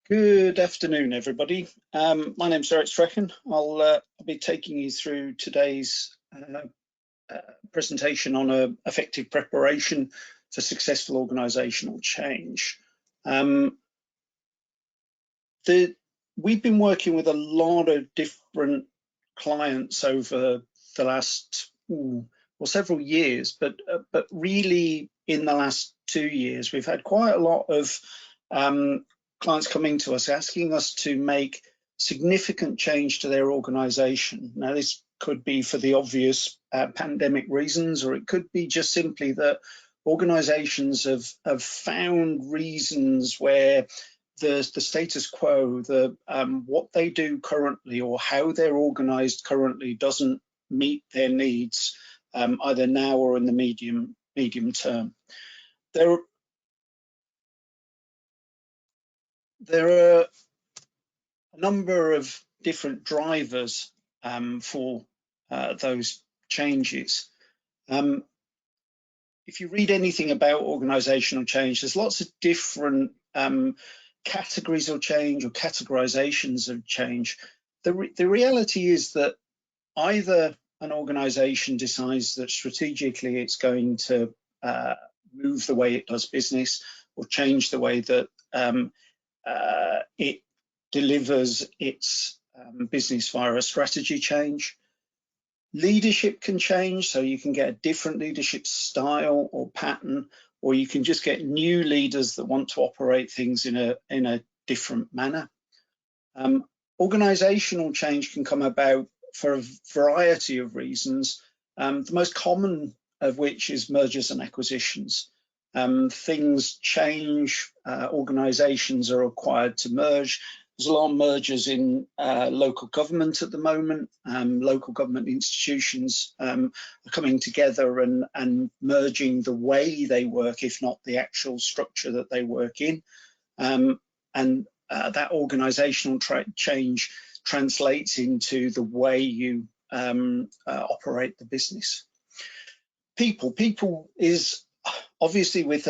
Good afternoon, everybody. My name's Eric Strecken. I'll be taking you through today's presentation on effective preparation for successful organisational change. We've been working with a lot of different clients over the last several years, but really in the last 2 years, we've had quite a lot of clients coming to us asking us to make significant change to their organisation. Now, this could be for the obvious pandemic reasons, or it could be just simply that organisations have found reasons where the status quo, what they do currently or how they're organised currently doesn't meet their needs, either now or in the medium term. There are a number of different drivers for those changes. If you read anything about organisational change, there's lots of different categories of change or categorizations of change. The reality is that either an organisation decides that strategically it's going to move the way it does business or change the way that it delivers its business via a strategy change. Leadership can change, so you can get a different leadership style or pattern, or you can just get new leaders that want to operate things in a different manner. Organisational change can come about for a variety of reasons, the most common of which is mergers and acquisitions. Things change, organisations are required to merge. There's a lot of mergers in local government at the moment. Local government institutions are coming together and merging the way they work, if not the actual structure that they work in. That organisational change translates into the way you operate the business. People is obviously with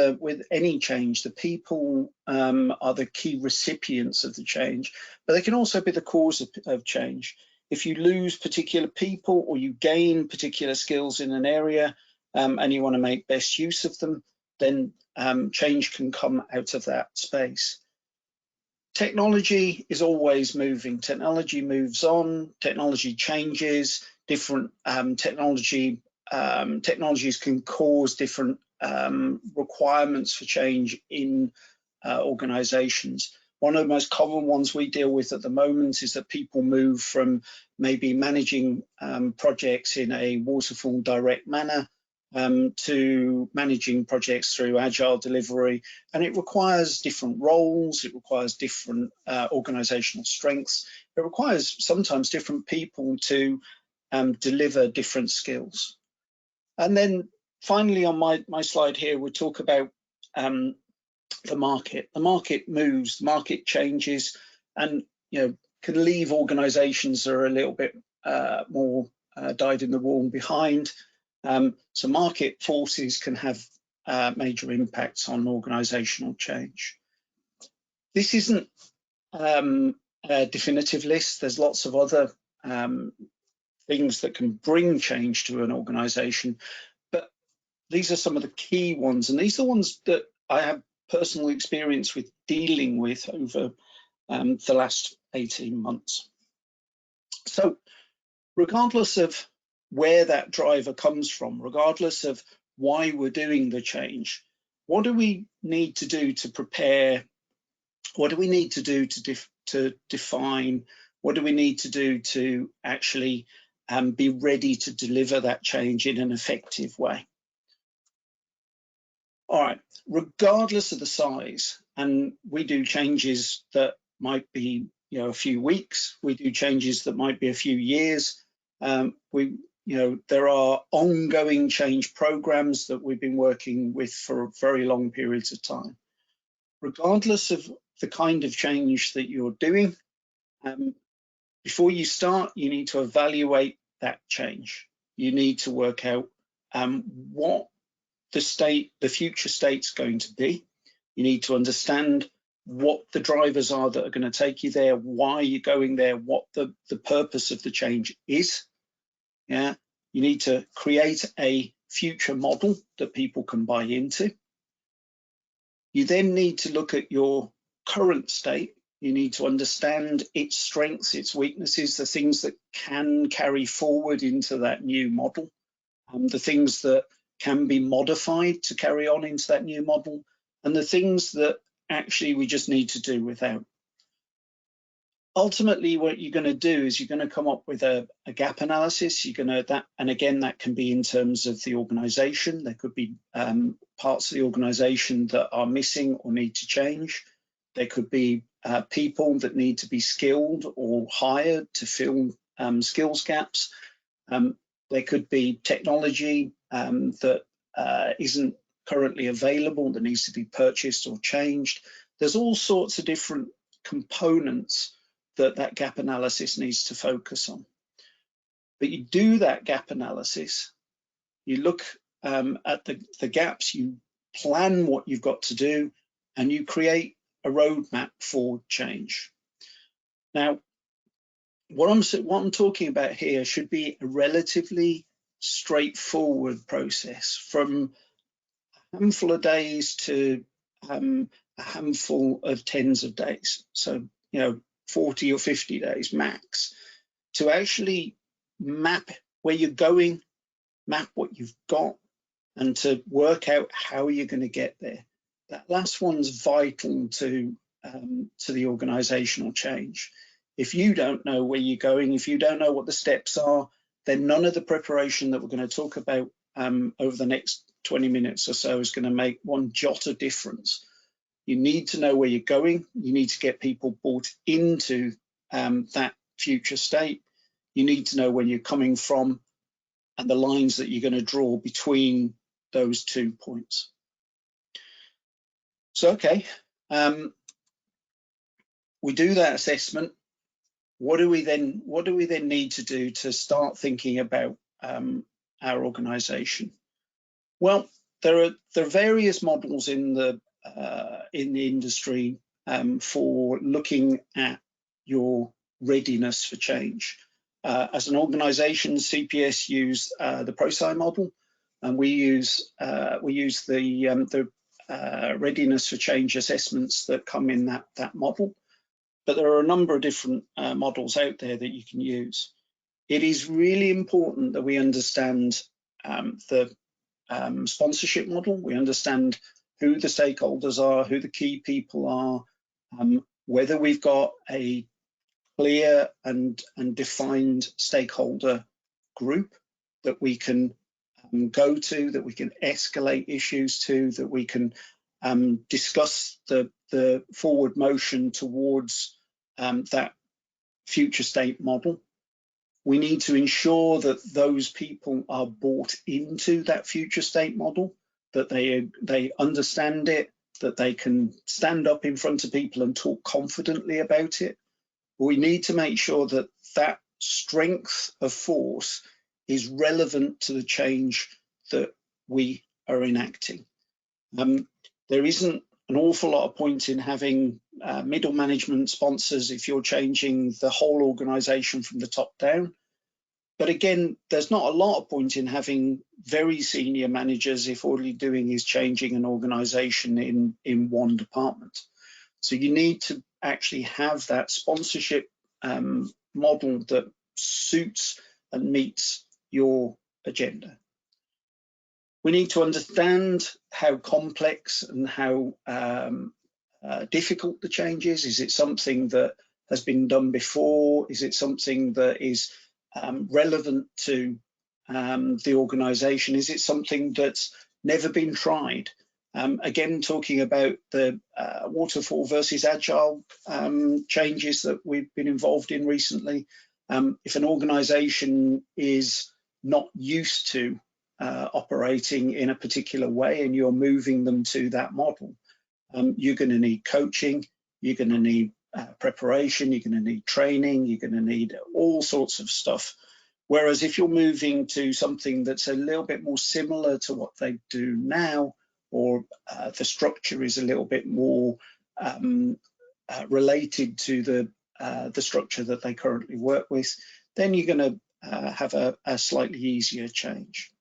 any change, the people are the key recipients of the change, but they can also be the cause of change. If you lose particular people or you gain particular skills in an area and you want to make best use of them, then change can come out of that space. Technology is always moving. Technology moves on, technology changes, different technologies can cause different requirements for change in organisations. One of the most common ones we deal with at the moment is that people move from maybe managing projects in a waterfall direct manner to managing projects through agile delivery, and it requires different roles, it requires different organisational strengths, it requires sometimes different people to deliver different skills. And then finally, on my slide here, we'll talk about the market. The market moves, the market changes, and can leave organisations that are a little bit more dyed in the wool behind. So market forces can have major impacts on organisational change. This isn't a definitive list. There's lots of other things that can bring change to an organisation, but these are some of the key ones, and these are the ones that I have personal experience with dealing with over the last 18 months. So regardless of where that driver comes from, regardless of why we're doing the change, what do we need to do to prepare? What do we need to do to define? What do we need to do to actually be ready to deliver that change in an effective way? All right, regardless of the size, and we do changes that might be a few weeks, we do changes that might be a few years. There are ongoing change programs that we've been working with for very long periods of time. Regardless of the kind of change that you're doing, before you start, you need to evaluate that change. You need to work out what the future state's going to be. You need to understand what the drivers are that are going to take you there, why you're going there, what the purpose of the change is. Yeah, you need to create a future model that people can buy into. You then need to look at your current state. You need to understand its strengths, its weaknesses, the things that can carry forward into that new model, the things that can be modified to carry on into that new model, and the things that actually we just need to do without. Ultimately, what you're going to do is you're going to come up with a gap analysis. You're going to and again, that can be in terms of the organization. There could be parts of the organization that are missing or need to change. There could be people that need to be skilled or hired to fill skills gaps. There could be technology that isn't currently available, that needs to be purchased or changed. There's all sorts of different components that gap analysis needs to focus on. But you do that gap analysis, you look at the gaps, you plan what you've got to do, and you create a roadmap for change. Now, what I'm talking about here should be a relatively straightforward process, from a handful of days to a handful of tens of days. So, 40 or 50 days max, to actually map where you're going, map what you've got, and to work out how you're going to get there. That last one's vital to the organizational change. If you don't know where you're going, if you don't know what the steps are, then none of the preparation that we're going to talk about over the next 20 minutes or so is going to make one jot of difference. You need to know where you're going. You need to get people bought into that future state. You need to know where you're coming from and the lines that you're going to draw between those 2 points. So, okay, we do that assessment. What do we then need to do to start thinking about our organization? Well, there are various models in the industry for looking at your readiness for change. As an organization, CPS use the ProSci model, and we use the readiness for change assessments that come in that model. But there are a number of different models out there that you can use. It is really important that we understand the sponsorship model. We understand who the stakeholders are, who the key people are, whether we've got a clear and defined stakeholder group that we can go to, that we can escalate issues to, that we can discuss the forward motion towards that future state model. We need to ensure that those people are bought into that future state model, that they understand it, that they can stand up in front of people and talk confidently about it. We need to make sure that that strength of force is relevant to the change that we are enacting. There isn't an awful lot of point in having middle management sponsors if you're changing the whole organization from the top down. But again, there's not a lot of point in having very senior managers if all you're doing is changing an organization in one department. So you need to actually have that sponsorship model that suits and meets your agenda. We need to understand how complex and how difficult the change is. Is it something that has been done before? Is it something that is relevant to the organization? Is it something that's never been tried? Again, talking about the waterfall versus agile changes that we've been involved in recently. If an organization is not used to operating in a particular way and you're moving them to that model, you're going to need coaching, you're going to need preparation, you're going to need training, you're going to need all sorts of stuff. Whereas if you're moving to something that's a little bit more similar to what they do now, or the structure is a little bit more related to the structure that they currently work with, then you're going to have a slightly easier change.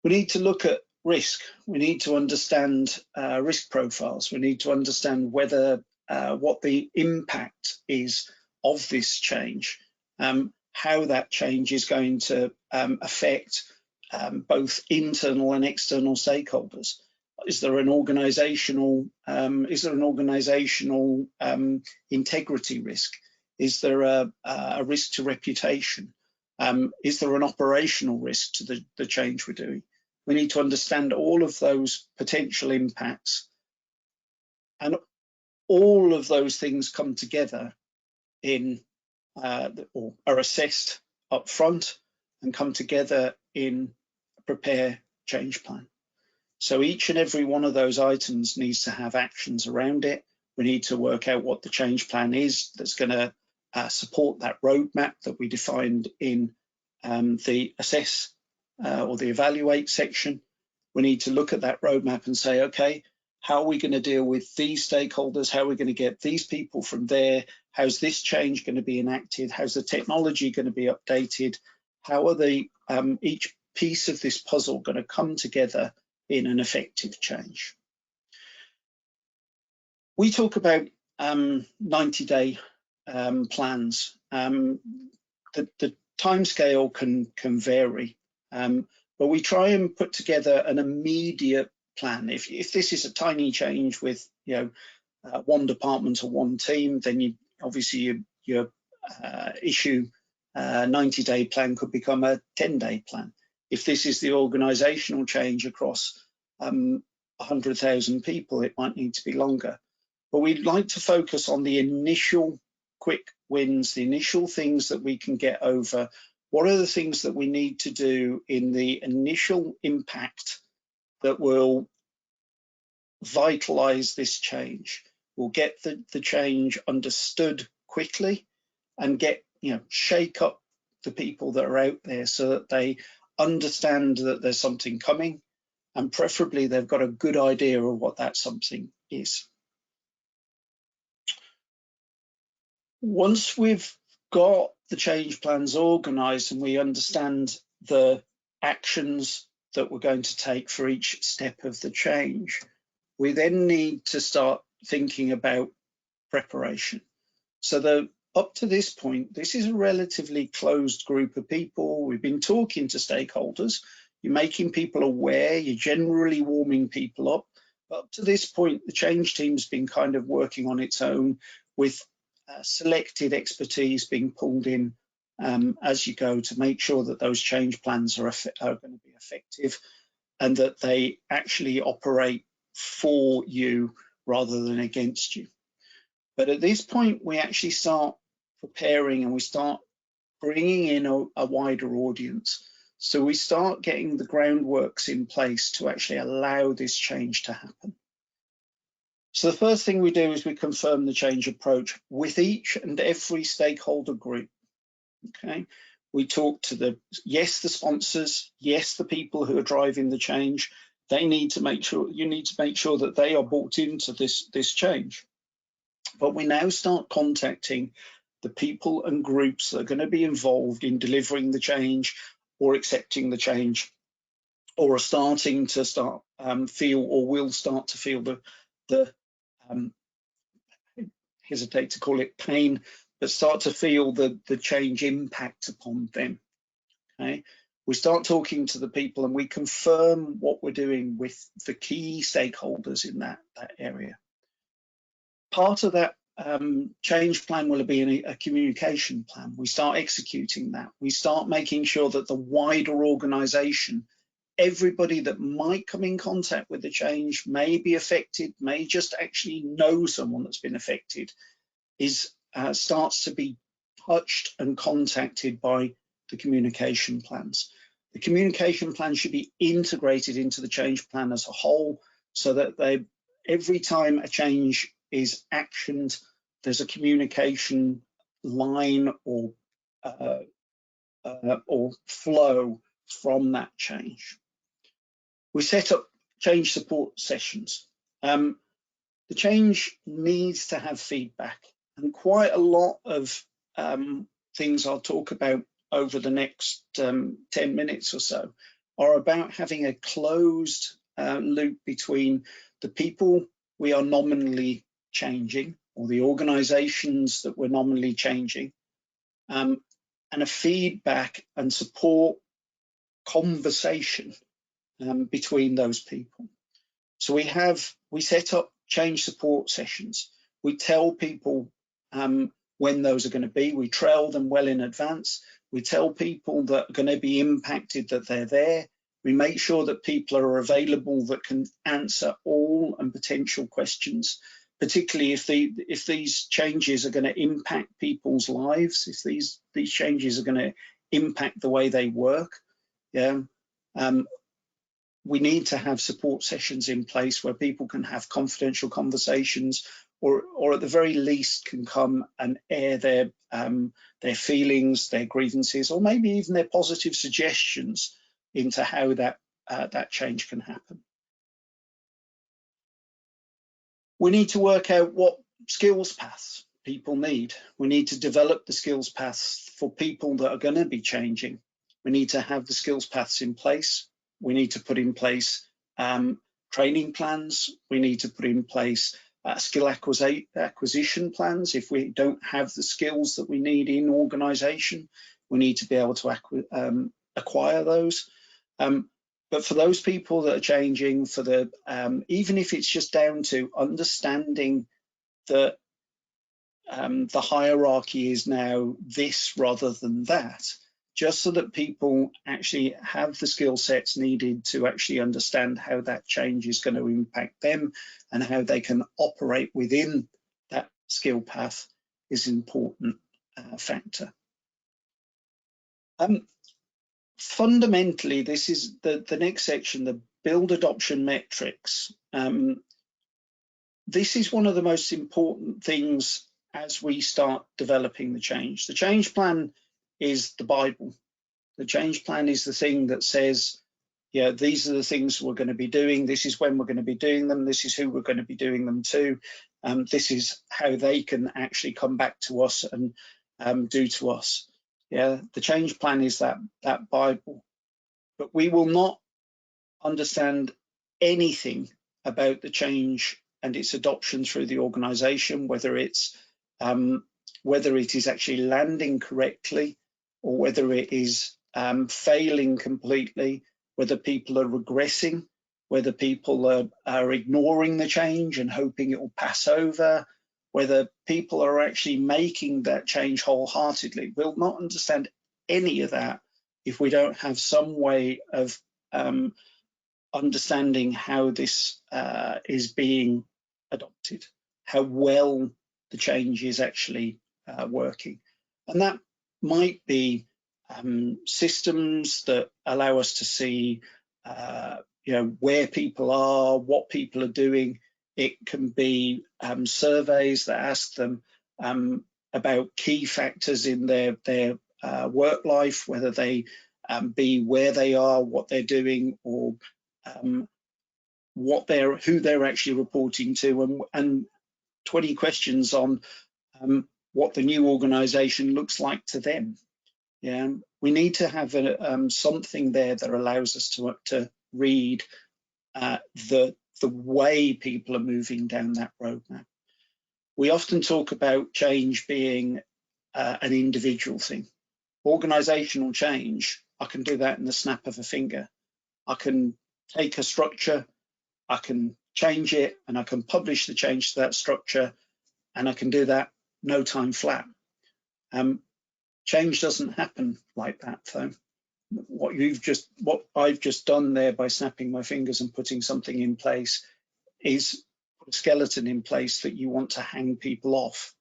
We need to look at risk. We need to understand risk profiles. We need to understand whether what the impact is of this change, how that change is going to affect both internal and external stakeholders. Is there an organizational integrity risk? Is there a risk to reputation? Is there an operational risk to the change we're doing? We need to understand all of those potential impacts, and all of those things come together in or are assessed up front and come together in a prepare change plan. So each and every one of those items needs to have actions around it. We need to work out what the change plan is that's going to support that roadmap that we defined in the assess or the evaluate section. We need to look at that roadmap and say, okay, how are we going to deal with these stakeholders? How are we going to get these people from there? How's this change going to be enacted? How's the technology going to be updated? How are the each piece of this puzzle going to come together in an effective change? We talk about 90-day plans. The timescale can vary, but we try and put together an immediate plan. If this is a tiny change with one department or one team, then you obviously your issue 90-day plan could become a 10-day plan. If this is the organizational change across 100,000 people, it might need to be longer. But we'd like to focus on the initial quick wins, the initial things that we can get over. What are the things that we need to do in the initial impact that will vitalize this change? We'll get the change understood quickly and get, shake up the people that are out there so that they understand that there's something coming, and preferably they've got a good idea of what that something is. Once we've got the change plans organized and we understand the actions that we're going to take for each step of the change, we then need to start thinking about preparation. So up to this point, this is a relatively closed group of people. We've been talking to stakeholders. You're making people aware. You're generally warming people up. But up to this point, the change team's been kind of working on its own with selected expertise being pulled in as you go to make sure that those change plans are going to be effective and that they actually operate for you rather than against you. But at this point, we actually start preparing and we start bringing in a wider audience. So we start getting the groundworks in place to actually allow this change to happen. So the first thing we do is we confirm the change approach with each and every stakeholder group. Okay, we talk to the sponsors, the people who are driving the change. They need to make sure, you need to make sure that they are bought into this change. But we now start contacting the people and groups that are going to be involved in delivering the change or accepting the change, or are starting to feel or will start to feel the hesitate to call it pain, but start to feel the change impact upon them. Okay, we start talking to the people and we confirm what we're doing with the key stakeholders in that area. Part of that change plan will be a communication plan. We start executing that. We start making sure that the wider organization, everybody that might come in contact with the change, may be affected, may just actually know someone that's been affected, starts to be touched and contacted by the communication plans. The communication plan should be integrated into the change plan as a whole, so that every time a change is actioned, there's a communication line or flow from that change. We set up change support sessions. The change needs to have feedback, and quite a lot of things I'll talk about over the next 10 minutes or so are about having a closed loop between the people we are nominally changing, or the organisations that we're nominally changing, and a feedback and support conversation between those people. So we set up change support sessions. We tell people when those are going to be. We trail them well in advance. We tell people that are going to be impacted that they're there. We make sure that people are available that can answer all and potential questions, particularly if these changes are going to impact people's lives, if these changes are going to impact the way they work. Yeah. We need to have support sessions in place where people can have confidential conversations, or at the very least can come and air their feelings, their grievances, or maybe even their positive suggestions into how that change can happen. We need to work out what skills paths people need. We need to develop the skills paths for people that are going to be changing. We need to have the skills paths in place. We need to put in place training plans. We need to put in place skill acquisition plans. If we don't have the skills that we need in organisation, we need to be able to acquire those. But for those people that are changing, for the even if it's just down to understanding that the hierarchy is now this rather than that, just so that people actually have the skill sets needed to actually understand how that change is going to impact them and how they can operate within that skill path, is an important factor. Fundamentally, this is the next section, the build adoption metrics. This is one of the most important things as we start developing the change. The change plan is the Bible. The change plan is the thing that says, yeah, these are the things we're going to be doing. This is when we're going to be doing them. This is who we're going to be doing them to. This is how they can actually come back to us and do to us. Yeah, the change plan is that Bible. But we will not understand anything about the change and its adoption through the organisation, whether it is actually landing correctly, or whether it is failing completely, whether people are regressing, whether people are ignoring the change and hoping it will pass over, whether people are actually making that change wholeheartedly. We'll not understand any of that if we don't have some way of understanding how this is being adopted, how well the change is actually working. And that might be systems that allow us to see where people are, what people are doing. It can be surveys that ask them about key factors in their work life, whether they be where they are, what they're doing, or who they're actually reporting to, and 20 questions on what the new organisation looks like to them. Yeah, we need to have something there that allows us to read the way people are moving down that roadmap. We often talk about change being an individual thing. Organisational change, I can do that in the snap of a finger. I can take a structure, I can change it, and I can publish the change to that structure, and I can do that no time flat. Change doesn't happen like that, though. What I've just done there by snapping my fingers and putting something in place is put a skeleton in place that you want to hang people off.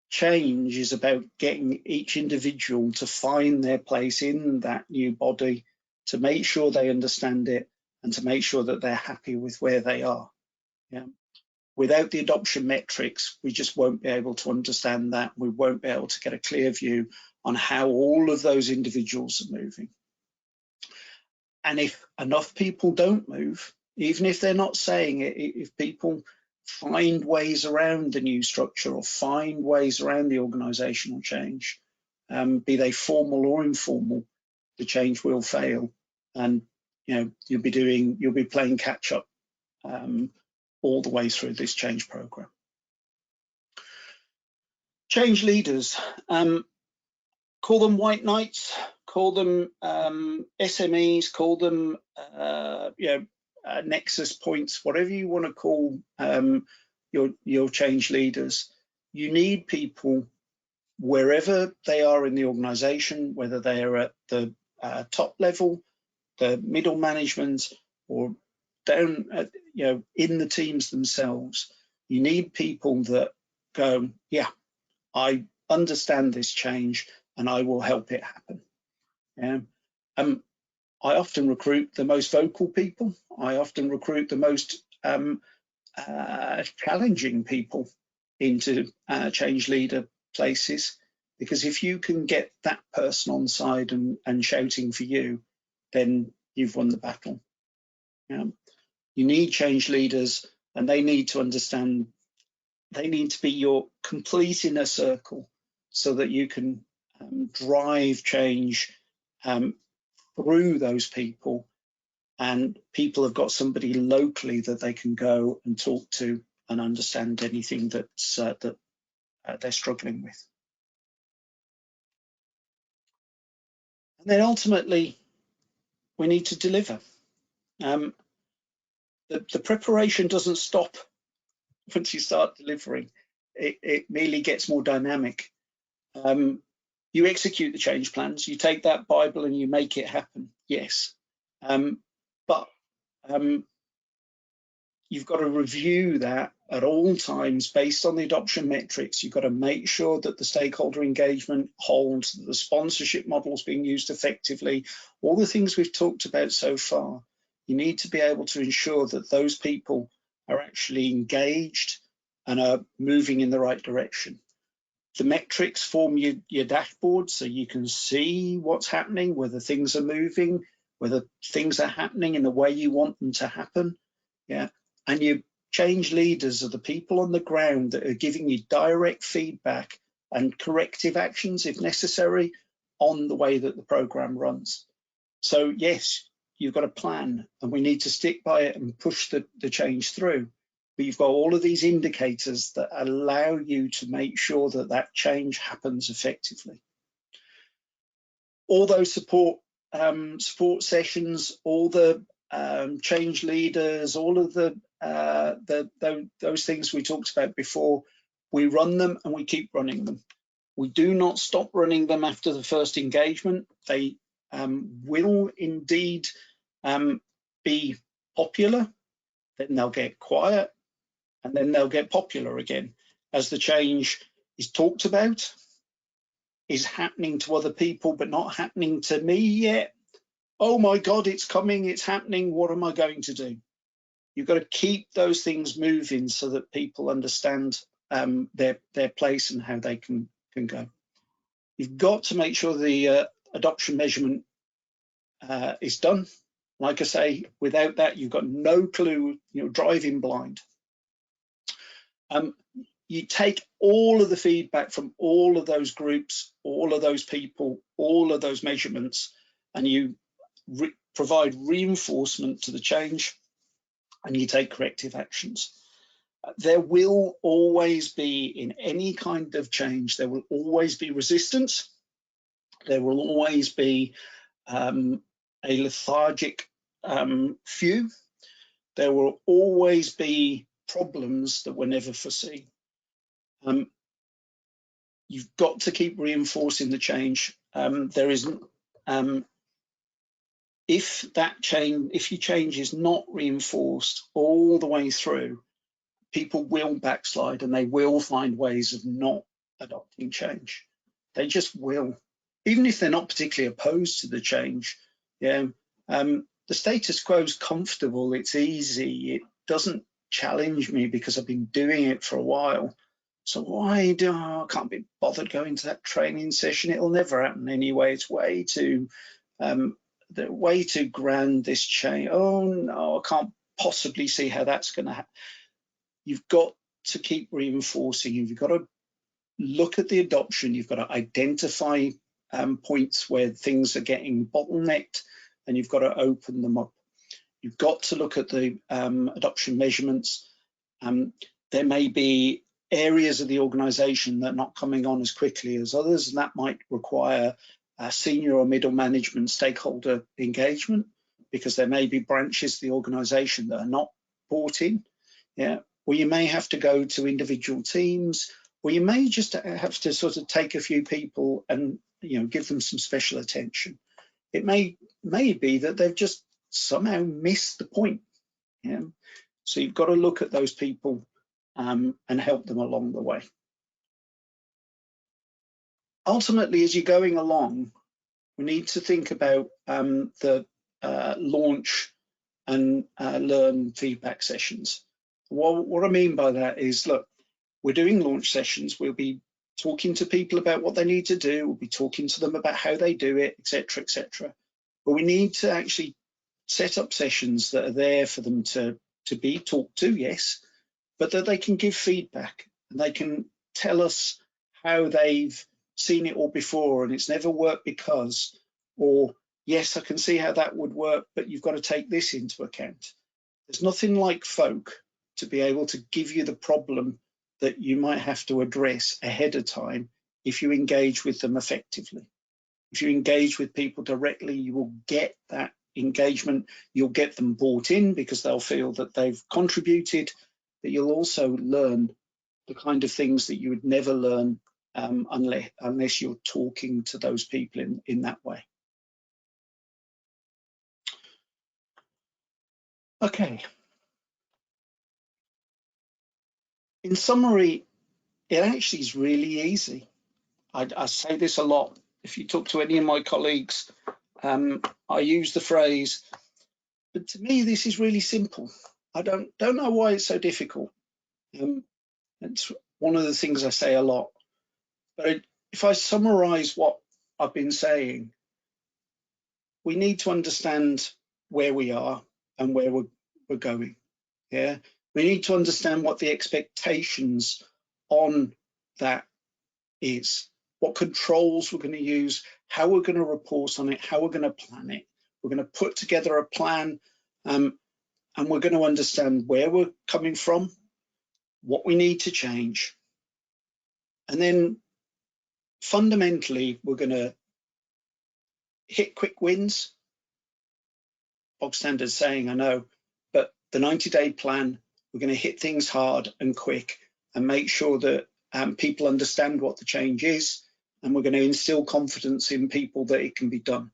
Change is about getting each individual to find their place in that new body, to make sure they understand it, and to make sure that they're happy with where they are. Yeah. Without the adoption metrics, we just won't be able to understand that. We won't be able to get a clear view on how all of those individuals are moving. And if enough people don't move, even if they're not saying it, if people find ways around the new structure or find ways around the organisational change, be they formal or informal, the change will fail, and you'll be playing catch up all the way through this change program. Change leaders, call them white knights, call them SMEs, call them nexus points, whatever you want to call your change leaders. You need people wherever they are in the organization, whether they are at the top level, the middle management, or down at, in the teams themselves. You need people that go, yeah, I understand this change and I will help it happen. I often recruit the most vocal people. I often recruit the most challenging people into change leader places, because if you can get that person on side and shouting for you, then you've won the battle. You need change leaders, and they need to understand, they need to be your complete inner circle so that you can drive change through those people, and people have got somebody locally that they can go and talk to and understand anything that they're struggling with. And then ultimately, we need to deliver. The preparation doesn't stop once you start delivering. It merely gets more dynamic. You execute the change plans, you take that Bible and you make it happen, yes. But you've got to review that at all times based on the adoption metrics. You've got to make sure that the stakeholder engagement holds, that the sponsorship model is being used effectively, all the things we've talked about so far. You need to be able to ensure that those people are actually engaged and are moving in the right direction. The metrics form your dashboard, so you can see what's happening, whether things are moving, whether things are happening in the way you want them to happen. Yeah. And your change leaders are the people on the ground that are giving you direct feedback and corrective actions, if necessary, on the way that the program runs. So yes, you've got a plan, and we need to stick by it and push the change through. But you've got all of these indicators that allow you to make sure that that change happens effectively. All those support sessions, all the change leaders, all of those things we talked about before, we run them and we keep running them. We do not stop running them after the first engagement. They will indeed be popular, then they'll get quiet, and then they'll get popular again as the change is talked about, is happening to other people but not happening to me yet. Oh my God, it's coming, it's happening, what am I going to do? You've got to keep those things moving so that people understand their place and how they can go. You've got to make sure the adoption measurement is done. Like I say, without that, you've got no clue, you're driving blind. You take all of the feedback from all of those groups, all of those people, all of those measurements, and you provide reinforcement to the change, and you take corrective actions. There will always be, in any kind of change, there will always be resistance. There will always be a lethargic few. There will always be problems that were never foreseen. You've got to keep reinforcing the change. There isn't, if your change is not reinforced all the way through, people will backslide and they will find ways of not adopting change. They just will, even if they're not particularly opposed to the change. Yeah, the status quo is comfortable, it's easy, it doesn't challenge me because I've been doing it for a while. So I can't be bothered going to that training session. It'll never happen anyway. It's way too grand, this change. Oh no, I can't possibly see how that's going to happen. You've got to keep reinforcing. You've got to look at the adoption. You've got to identify points where things are getting bottlenecked, and you've got to open them up. You've got to look at the adoption measurements. There may be areas of the organisation that are not coming on as quickly as others, and that might require senior or middle management stakeholder engagement, because there may be branches of the organisation that are not bought in. Yeah, or you may have to go to individual teams, or you may just have to sort of take a few people and give them some special attention. It may be that they've just somehow missed the point. Yeah, so you've got to look at those people and help them along the way. Ultimately, as you're going along, we need to think about the launch and learn feedback sessions. What I mean by that is, look, we're doing launch sessions. We'll be talking to people about what they need to do. We'll be talking to them about how they do it, etc., etc. But we need to actually set up sessions that are there for them to be talked to, yes, but that they can give feedback and they can tell us how they've seen it all before and it's never worked because, or yes, I can see how that would work, but you've got to take this into account. There's nothing like folk to be able to give you the problem that you might have to address ahead of time if you engage with them effectively. If you engage with people directly, you will get that engagement. You'll get them bought in because they'll feel that they've contributed, but you'll also learn the kind of things that you would never learn unless you're talking to those people in that way. Okay. In summary, it actually is really easy. I say this a lot. If you talk to any of my colleagues, I use the phrase, but to me, this is really simple. I don't know why it's so difficult. It's one of the things I say a lot. But if I summarize what I've been saying, we need to understand where we are and where we're going. Yeah, we need to understand what the expectations on that is, what controls we're going to use, how we're going to report on it, how we're going to plan it. We're going to put together a plan, and we're going to understand where we're coming from, what we need to change. And then fundamentally, we're going to hit quick wins. Bog standard saying, I know, but the 90-day plan, we're going to hit things hard and quick and make sure that people understand what the change is, and we're going to instill confidence in people that it can be done.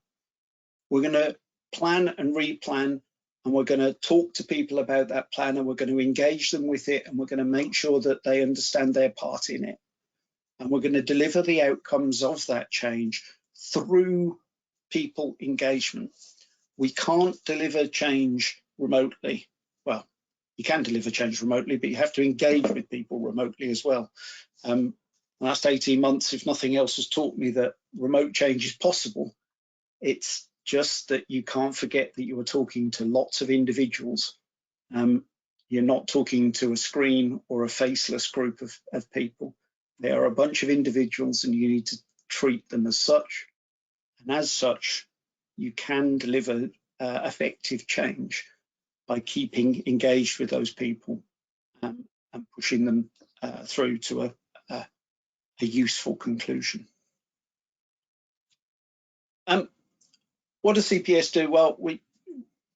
We're going to plan and replan, and we're going to talk to people about that plan, and we're going to engage them with it, and we're going to make sure that they understand their part in it. And we're going to deliver the outcomes of that change through people engagement. We can't deliver change remotely. Well, you can deliver change remotely, but you have to engage with people remotely as well. The last 18 months, if nothing else, has taught me that remote change is possible. It's just that you can't forget that you are talking to lots of individuals. You're not talking to a screen or a faceless group of people. They are a bunch of individuals, and you need to treat them as such. And as such, you can deliver effective change by keeping engaged with those people and pushing them through to a useful conclusion. What does CPS do? Well,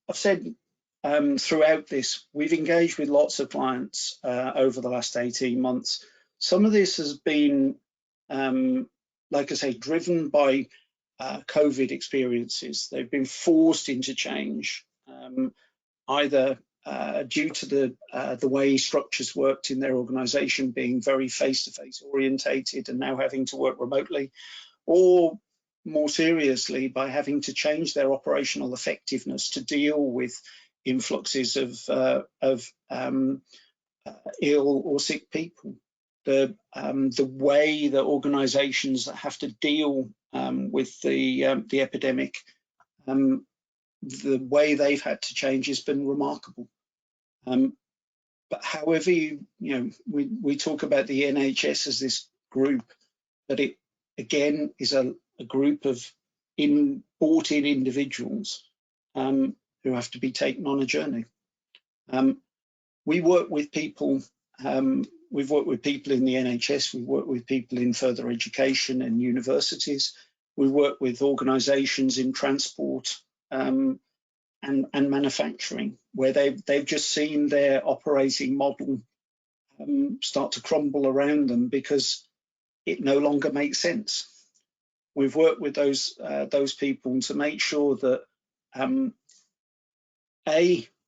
I've said throughout this, we've engaged with lots of clients over the last 18 months. Some of this has been, like I say, driven by COVID experiences. They've been forced into change, either due to the way structures worked in their organisation being very face-to-face orientated and now having to work remotely, or more seriously by having to change their operational effectiveness to deal with influxes of ill or sick people. The way that organisations have to deal with the epidemic, the way they've had to change has been remarkable. But however we talk about the NHS as this group, but it again is a group of bought-in individuals who have to be taken on a journey. We work with people. We've worked with people in the NHS. We work with people in further education and universities. We work with organisations in transport and manufacturing, where they've just seen their operating model start to crumble around them because it no longer makes sense. We've worked with those people to make sure that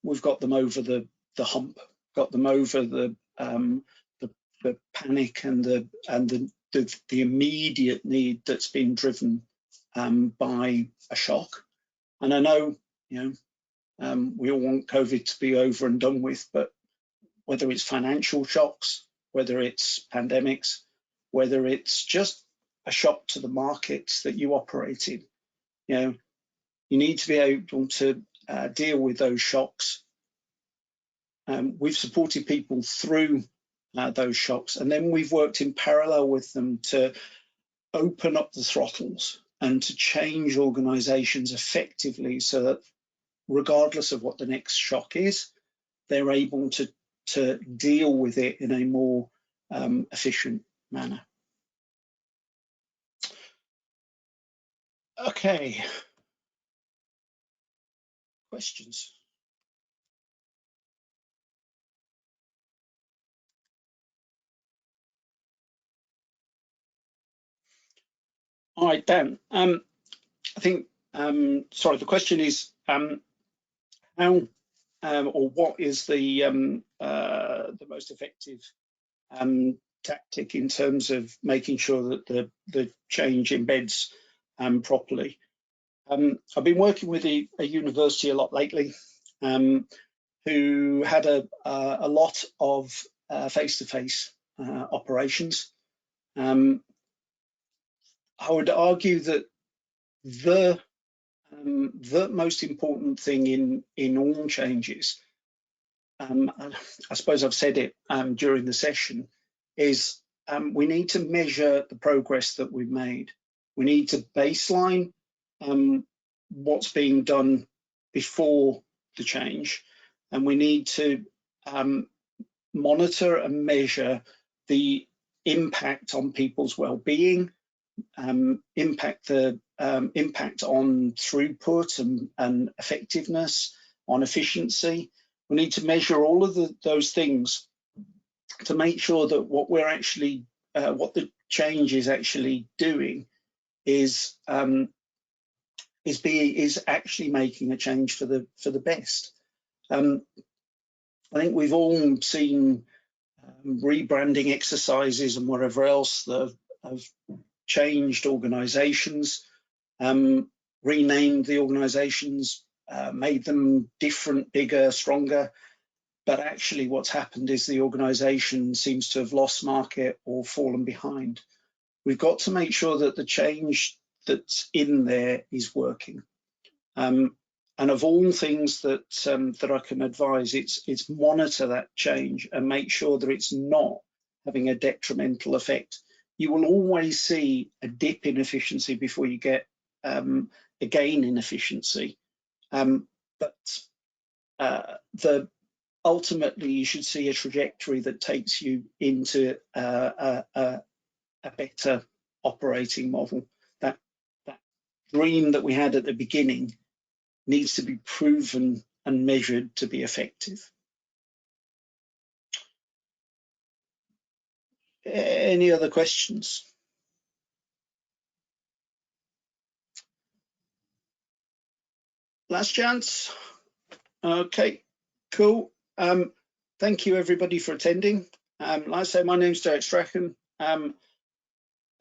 we've got them over the hump, got them over the panic and the immediate need that's been driven by a shock. And I know, we all want COVID to be over and done with, but whether it's financial shocks, whether it's pandemics, whether it's just a shock to the markets that you operate in, you need to be able to deal with those shocks. We've supported people through those shocks, and then we've worked in parallel with them to open up the throttles and to change organisations effectively so that regardless of what the next shock is, they're able to deal with it in a more efficient manner. Okay, questions? All right, Dan. I think, sorry, the question is how or what is the most effective tactic in terms of making sure that the change embeds properly. I've been working with a university a lot lately, who had a lot of face-to-face operations. I would argue that the most important thing in all changes, I suppose I've said it during the session, is we need to measure the progress that we've made. We need to baseline what's being done before the change, and we need to monitor and measure the impact on people's well-being, impact on throughput and effectiveness, on efficiency. We need to measure all of those things to make sure that what we're actually, what the change is actually doing is actually making a change for the best. I think we've all seen rebranding exercises and whatever else that have changed organisations, renamed the organisations, made them different, bigger, stronger. But actually what's happened is the organisation seems to have lost market or fallen behind. We've got to make sure that the change that's in there is working. And of all things that I can advise, it's monitor that change and make sure that it's not having a detrimental effect. You will always see a dip in efficiency before you get a gain in efficiency. But ultimately, you should see a trajectory that takes you into a better operating model. That dream that we had at the beginning needs to be proven and measured to be effective. Any other questions? Last chance. Okay, cool. Thank you everybody for attending. Like I say, my name's Derek Strachan.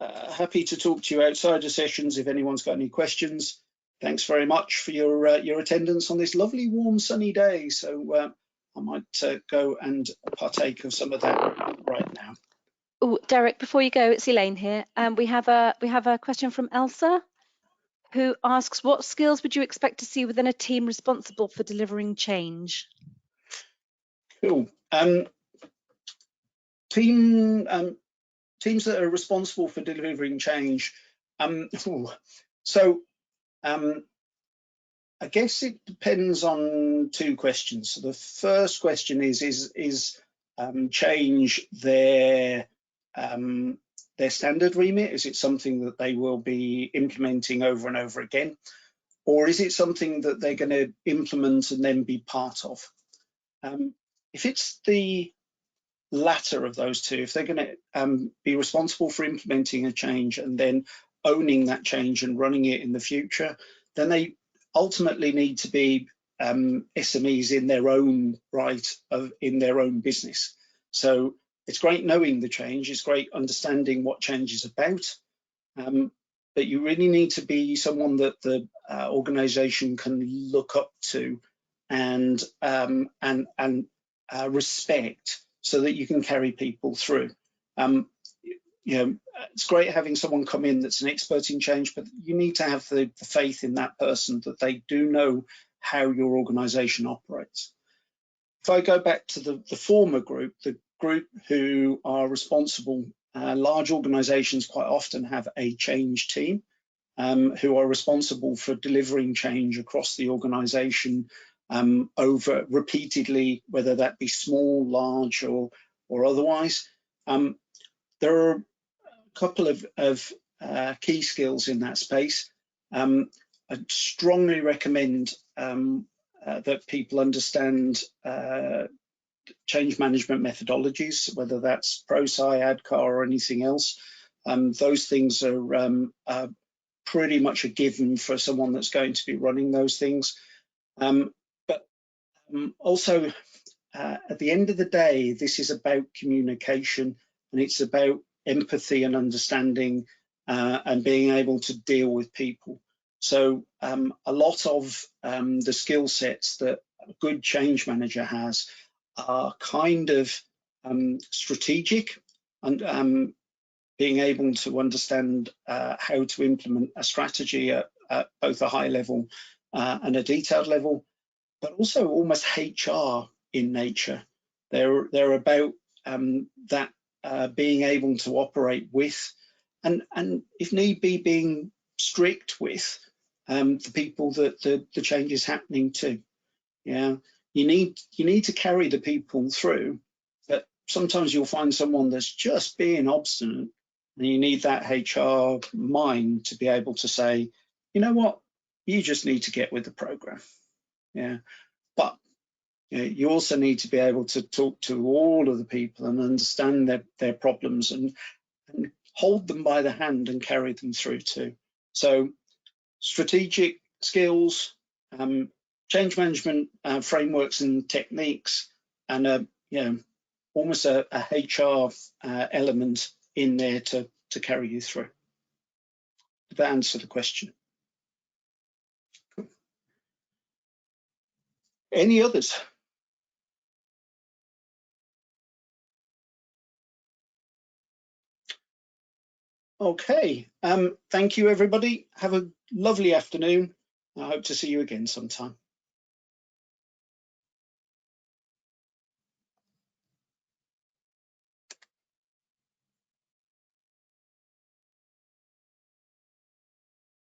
Happy to talk to you outside of sessions if anyone's got any questions. Thanks very much for your attendance on this lovely, warm, sunny day. So I might go and partake of some of that right now. Oh, Derek, before you go, it's Elaine here. We have a question from Elsa, who asks, what skills would you expect to see within a team responsible for delivering change? Cool. Teams that are responsible for delivering change. I guess it depends on two questions. So the first question is change their standard remit? Is it something that they will be implementing over and over again? Or is it something that they're going to implement and then be part of? If it's the latter of those two, if they're going to be responsible for implementing a change and then owning that change and running it in the future, then they ultimately need to be SMEs in their own right, in their own business. So it's great knowing the change, it's great understanding what change is about, but you really need to be someone that the organization can look up to and respect, so that you can carry people through. It's great having someone come in that's an expert in change, but you need to have the faith in that person that they do know how your organization operates. If I go back to the former group, the group who are responsible, large organizations quite often have a change team who are responsible for delivering change across the organization over repeatedly, whether that be small, large, or otherwise. There are a couple of key skills in that space. I strongly recommend that people understand change management methodologies, whether that's ProSci, ADCAR, or anything else. Those things are pretty much a given for someone that's going to be running those things. But also, at the end of the day, this is about communication, and it's about empathy and understanding and being able to deal with people. So a lot of the skill sets that a good change manager has are kind of strategic, and being able to understand how to implement a strategy at both a high level and a detailed level, but also almost HR in nature. They're about that being able to operate with, and if need be, being strict with the people that the change is happening to. Yeah, you need to carry the people through, but sometimes you'll find someone that's just being obstinate, and you need that HR mind to be able to say, you know what, you just need to get with the program. Yeah, but you also need to be able to talk to all of the people and understand their problems and hold them by the hand and carry them through too. So strategic skills, change management frameworks and techniques, and almost a HR element in there to carry you through. Did that answer the question? Cool. Any others? Okay, thank you everybody. Have a lovely afternoon. I hope to see you again sometime.